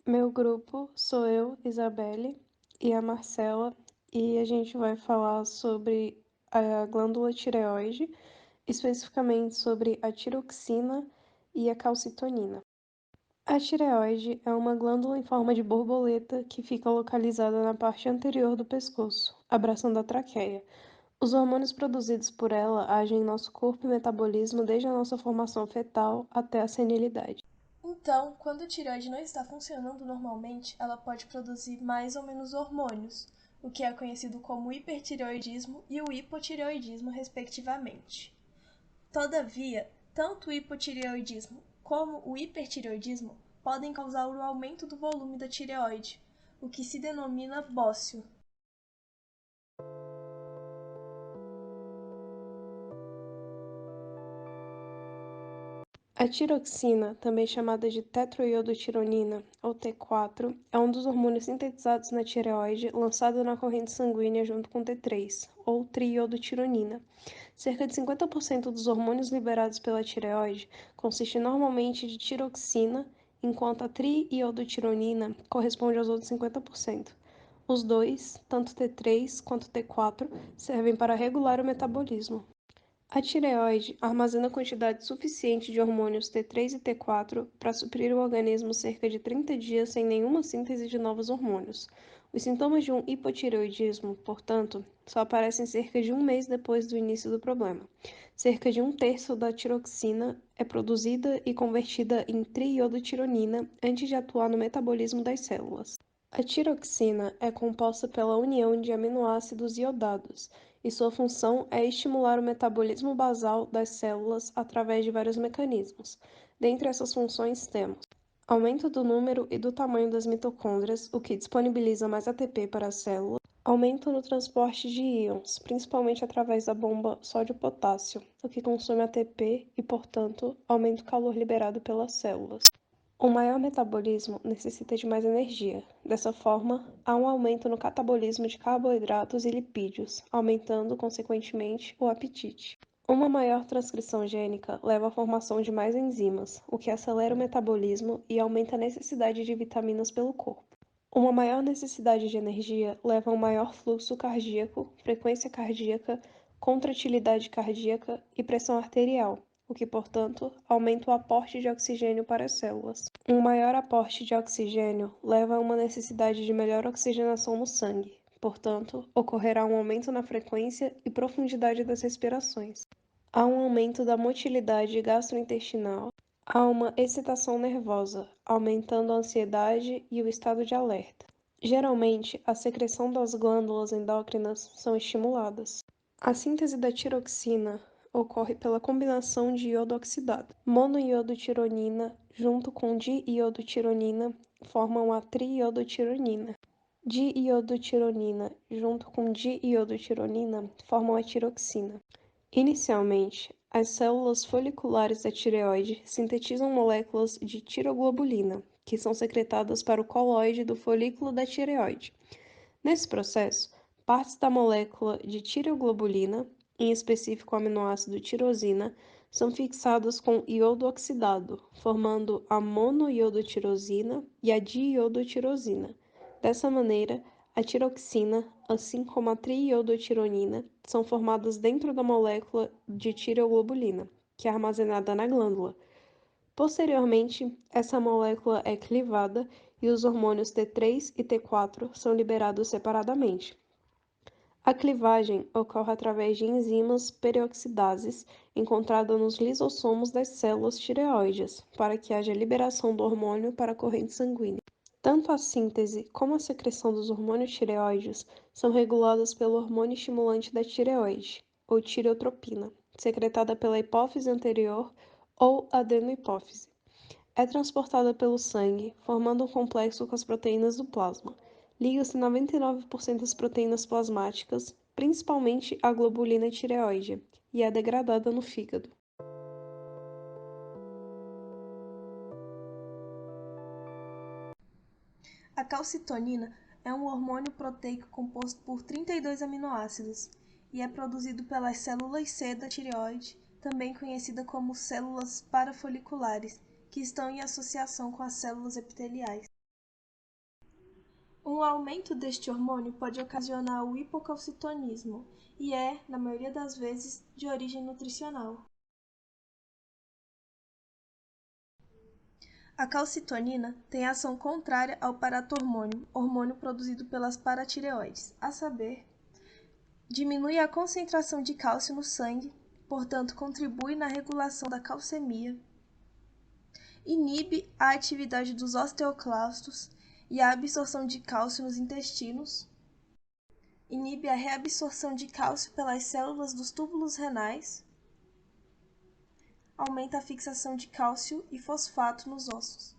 Meu grupo sou eu, Isabelle, e a Marcela, e a gente vai falar sobre a glândula tireoide, especificamente sobre a tiroxina e a calcitonina. A tireoide é uma glândula em forma de borboleta que fica localizada na parte anterior do pescoço, abraçando a traqueia. Os hormônios produzidos por ela agem em nosso corpo e metabolismo desde a nossa formação fetal até a senilidade. Então, quando a tireoide não está funcionando normalmente, ela pode produzir mais ou menos hormônios, o que é conhecido como hipertireoidismo e o hipotireoidismo, respectivamente. Todavia, tanto o hipotireoidismo como o hipertireoidismo podem causar o aumento do volume da tireoide, o que se denomina bócio. A tiroxina, também chamada de tetroiodotironina, ou T4, é um dos hormônios sintetizados na tireoide lançado na corrente sanguínea junto com T3, ou triiodotironina. Cerca de 50% dos hormônios liberados pela tireoide consistem normalmente de tiroxina, enquanto a triiodotironina corresponde aos outros 50%. Os dois, tanto T3 quanto T4, servem para regular o metabolismo. A tireoide armazena quantidade suficiente de hormônios T3 e T4 para suprir o organismo cerca de 30 dias sem nenhuma síntese de novos hormônios. Os sintomas de um hipotireoidismo, portanto, só aparecem cerca de um mês depois do início do problema. Cerca de um terço da tiroxina é produzida e convertida em triiodotironina antes de atuar no metabolismo das células. A tiroxina é composta pela união de aminoácidos iodados, e sua função é estimular o metabolismo basal das células através de vários mecanismos. Dentre essas funções temos aumento do número e do tamanho das mitocôndrias, o que disponibiliza mais ATP para a célula, aumento no transporte de íons, principalmente através da bomba sódio-potássio, o que consome ATP e, portanto, aumenta o calor liberado pelas células. Um maior metabolismo necessita de mais energia. Dessa forma, há um aumento no catabolismo de carboidratos e lipídios, aumentando, consequentemente, o apetite. Uma maior transcrição gênica leva à formação de mais enzimas, o que acelera o metabolismo e aumenta a necessidade de vitaminas pelo corpo. Uma maior necessidade de energia leva a um maior fluxo cardíaco, frequência cardíaca, contratilidade cardíaca e pressão arterial, o que, portanto, aumenta o aporte de oxigênio para as células. Um maior aporte de oxigênio leva a uma necessidade de melhor oxigenação no sangue, portanto, ocorrerá um aumento na frequência e profundidade das respirações. Há um aumento da motilidade gastrointestinal. Há uma excitação nervosa, aumentando a ansiedade e o estado de alerta. Geralmente, a secreção das glândulas endócrinas são estimuladas. A síntese da tiroxina ocorre pela combinação de iodo oxidado. Monoiodotironina junto com diiodotironina formam a triiodotironina. Diiodotironina junto com diiodotironina formam a tiroxina. Inicialmente, as células foliculares da tireoide sintetizam moléculas de tiroglobulina, que são secretadas para o colóide do folículo da tireoide. Nesse processo, partes da molécula de tireoglobulina, em específico o aminoácido tirosina, são fixadas com iodo oxidado, formando a monoiodotirosina e a diiodotirosina. Dessa maneira, a tiroxina, assim como a triiodotironina, são formadas dentro da molécula de tireoglobulina, que é armazenada na glândula. Posteriormente, essa molécula é clivada e os hormônios T3 e T4 são liberados separadamente. A clivagem ocorre através de enzimas peroxidases encontradas nos lisossomos das células tireoides, para que haja liberação do hormônio para a corrente sanguínea. Tanto a síntese como a secreção dos hormônios tireoides são reguladas pelo hormônio estimulante da tireoide, ou tireotropina, secretada pela hipófise anterior ou adenohipófise. É transportada pelo sangue, formando um complexo com as proteínas do plasma. Liga-se 99% das proteínas plasmáticas, principalmente a globulina tireoide, e é degradada no fígado. A calcitonina é um hormônio proteico composto por 32 aminoácidos e é produzido pelas células C da tireoide, também conhecida como células parafoliculares, que estão em associação com as células epiteliais. Um aumento deste hormônio pode ocasionar o hipocalcitonismo e é, na maioria das vezes, de origem nutricional. A calcitonina tem ação contrária ao paratormônio, hormônio produzido pelas paratireoides, a saber, diminui a concentração de cálcio no sangue, portanto contribui na regulação da calcemia, inibe a atividade dos osteoclastos e a absorção de cálcio nos intestinos, inibe a reabsorção de cálcio pelas células dos túbulos renais, aumenta a fixação de cálcio e fosfato nos ossos.